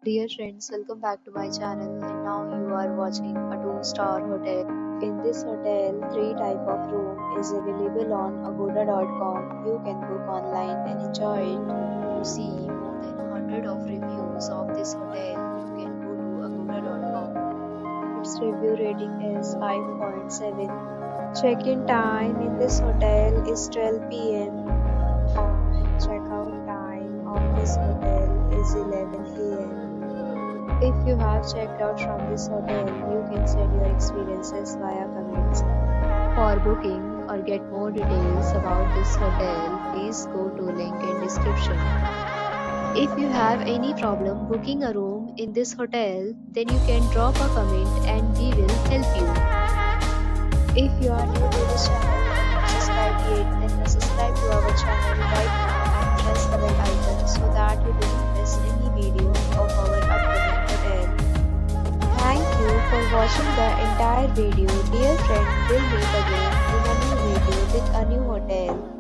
Dear friends, welcome back to my channel and now you are watching a 2-star hotel. In this hotel, 3 type of room is available on agoda.com. You can book online and enjoy it. To see more than 100 of reviews of this hotel, you can go to agoda.com. Its review rating is 5.7. Check-in time in this hotel is 12 p.m. and check-out time of this hotel is 11 a.m. If you have checked out from this hotel, you can send your experiences via comments. For booking or get more details about this hotel, please go to link in description. If you have any problem booking a room in this hotel, then you can drop a comment and we will help you. If you are new to this channel and not subscribed yet, then subscribe to our channel right now and press the bell icon so that you don't miss any video of our upcoming hotel. Thank you for watching the entire video. Dear friend, we'll meet again in a new video with a new hotel.